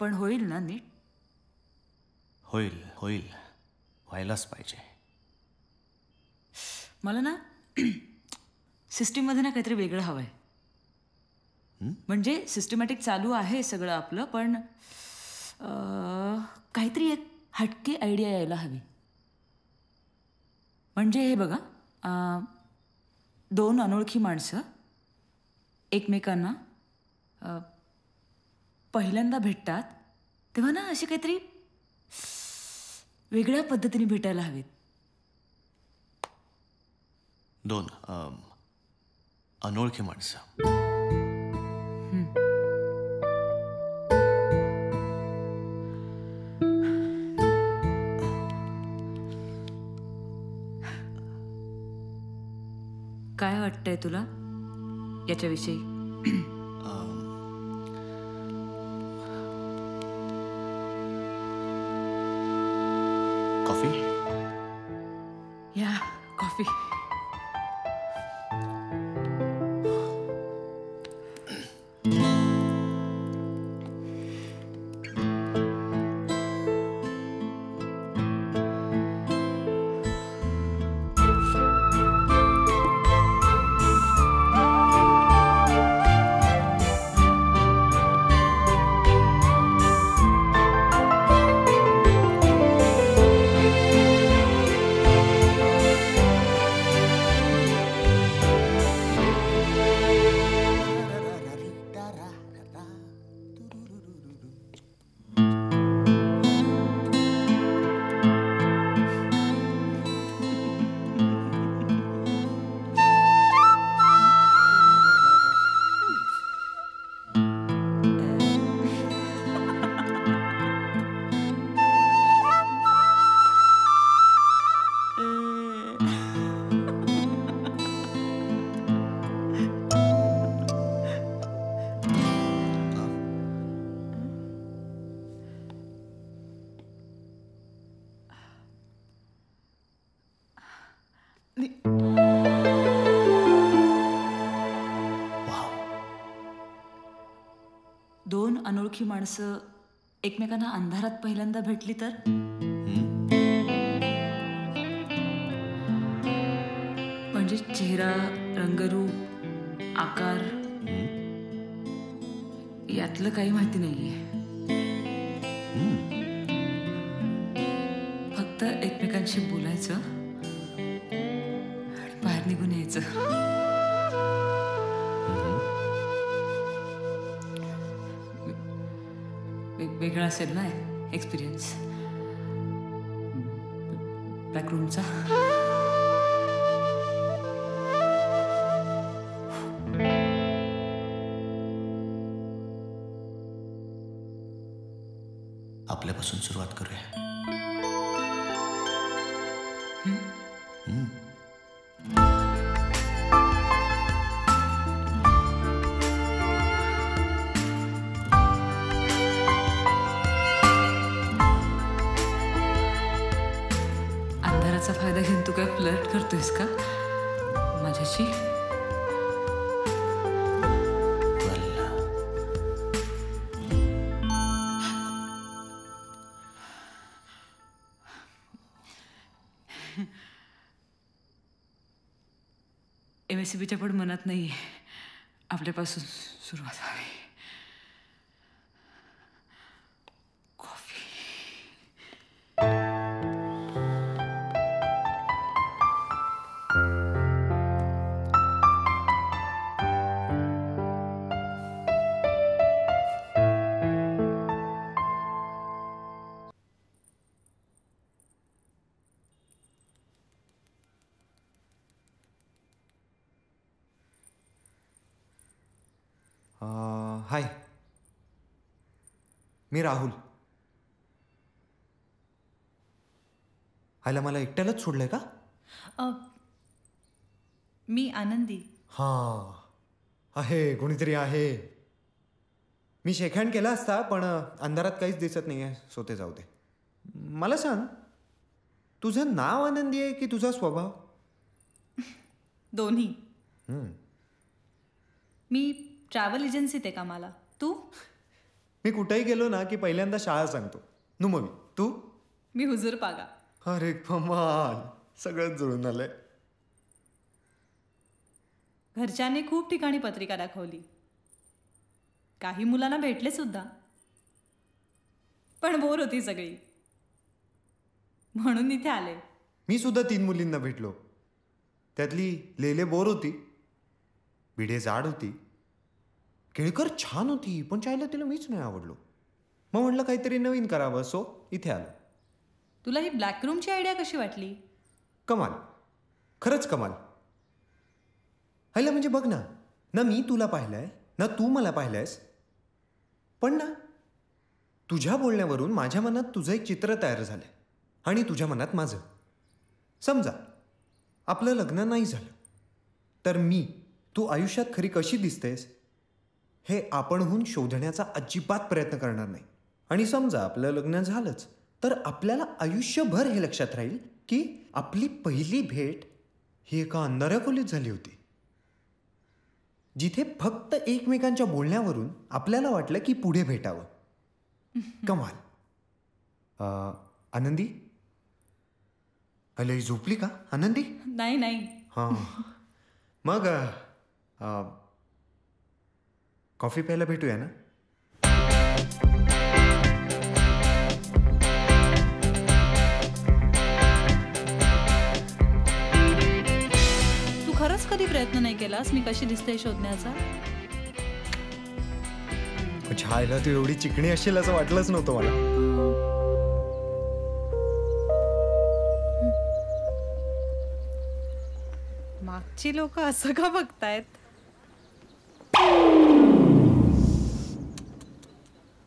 पण होईल ना नीट? होईल होईल, व्हायलाच पाहिजे. मला ना सिस्टीममध्ये ना काहीतरी वेगळं हवं आहे. म्हणजे सिस्टमॅटिक चालू आहे सगळं आपलं, पण काहीतरी एक हटके आयडिया यायला हवी. म्हणजे हे बघा, दोन अनोळखी माणसं एकमेकांना पहिल्यांदा भेटतात तेव्हा ना असे काहीतरी वेगळ्या पद्धतीने भेटायला हवेत. दोन अनोळखी माणसं. काय वाटतंय तुला याच्याविषयी? कॉफी? या कॉफी. दोन अनोळखी माणसं एकमेकांना अंधारात पहिल्यांदा भेटली तर? म्हणजे चेहरा, रंगरूप, आकार यातलं काही माहिती नाहीये. फक्त एकमेकांशी बोलायचं आणि बाहेर निघून यायचं. वेगळा असेल ना एक्सपिरियन्स बॅकरूमचा. आपल्यापासून सुरुवात करूया. अंधाराचा फायदा घेऊन तू काय फ्लर्ट करतोयस का माझ्याशी? MSCBच्या पण मनात नाही आपल्यापासून सुरुवात व्हावी. हाय, मी राहुल. हायला मला एकट्यालाच सोडलंय का? मी आनंदी. हां, आहे कोणीतरी आहे. मी शेक हँड केला असता, पण अंधारात काहीच दिसत नाही आहे, सो ते जाऊ दे. मला सांग, तुझं नाव आनंदी आहे की तुझा स्वभाव? दोन्ही. मी ट्रॅव्हल एजन्सीत आहे कामाला. तू? मी कुठेही गेलो ना की पहिल्यांदा शाळा सांगतो. नुमवी, तू? मी हुजूर पागा. अरे कमाल, सगळंच जुळून आलंय. घरच्यांनी खूप ठिकाणी पत्रिका दाखवली, काही मुलांना भेटले सुद्धा, पण बोर होती सगळी, म्हणून इथे आले. मी सुद्धा 3 मुलींना भेटलो. त्यातली लेले बोर होती, भिडे जाड होती, केळकर छान होती, पण चायला तिला मीच नाही आवडलो. मग म्हटलं काहीतरी नवीन करावं, सो इथे आलो. तुला ही ब्लॅक रूमची आयडिया कशी वाटली? कमाल, खरंच कमाल. हायला म्हणजे बघ ना, ना मी तुला पाहिलंय ना तू मला पाहिलंयस, पण ना तुझ्या बोलण्यावरून माझ्या मनात तुझं एक चित्र तयार झालंय आणि तुझ्या मनात माझं. समजा आपलं लग्न नाही झालं तर तू आयुष्यात खरी कशी दिसतेस हे आपणहून शोधण्याचा अजिबात प्रयत्न करणार नाही. आणि समजा आपलं लग्न झालंच तर आपल्याला आयुष्यभर हे लक्षात राहील की आपली पहिली भेट ही एका अंधाऱ्या खोलीत झाली होती, जिथे फक्त एकमेकांच्या बोलण्यावरून आपल्याला वाटलं की पुढे भेटावं. कमाल. आनंदी, अले झोपली का आनंदी? नाही नाही. हां, मग कॉफी प्यायला भेटूया ना? तू खरंच कधी प्रयत्न नाही केलास मी कशी दिसते शोधण्याचा? छायला तू एवढी चिकणी असेल असं वाटलंच नव्हतं मला. मागची लोक असं का बघतायत?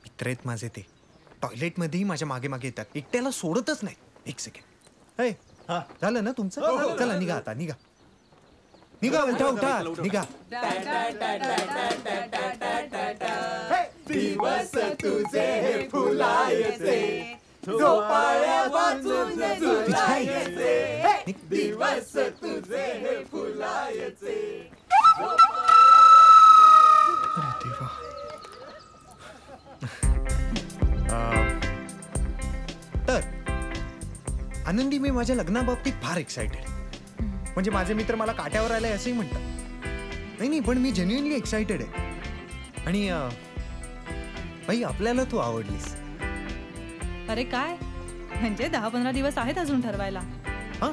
मित्र आहेत माझे, ते टॉयलेटमध्येही माझ्या मागे मागे येतात, एकट्याला सोडतच नाही. एक सेकंड. हे हा झालं ना तुमचं? चला निघा आता, निघा निघा, उठा उठा, निघा. दिवस तुझे फुलायचे, झोपाळ्या वाजून झुलायचे, दिवस तुझे फुलायचे. अरे देवा. तर आनंदी, मी माझ्या लग्नाबाबतीत फार एक्सायटेड आहे. म्हणजे माझे मित्र मला काट्यावर आले असंही म्हणतात. नाही, पण मी जेन्युइनली एक्सायटेड आहे. आणि बाई, आपल्याला तू आवडलीस. अरे काय, म्हणजे 10-15 दिवस आहेत अजून ठरवायला. हां,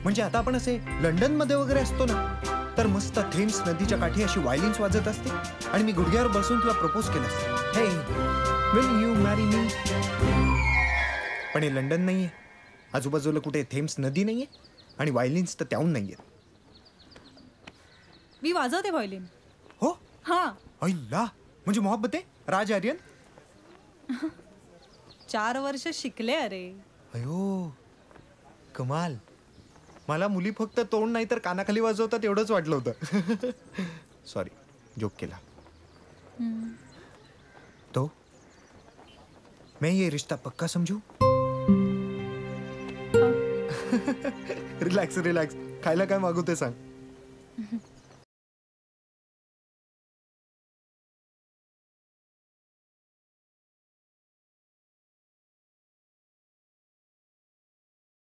म्हणजे आता आपण असे लंडनमध्ये वगैरे असतो ना, तर मस्त थेम्स नदीच्या काठी अशी वायलिन्स वाजत असते आणि मी गुडघ्यावर बसून तुला प्रपोज केलं असतं, हे विल यू मॅरी मी. पण हे लंडन नाहीये, आजूबाजूला कुठे थेम्स नदी नाहीये आणि वायलिन्स तर त्याहून नाहीये. मी वाजवते व्हायोलिन. हो? हां. अय्ला, म्हणजे मोहब्बत आहे राज आर्यन? 4 वर्ष शिकले. अरे अयो कमाल. मला मुली फक्त तोंड नाही तर कानाखाली वाजवतात एवढंच वाटलं होतं. सॉरी, जोक केला. तो मैं ये रिश्ता पक्का समझू? Relax relax. खायला काय मागू ते सांग.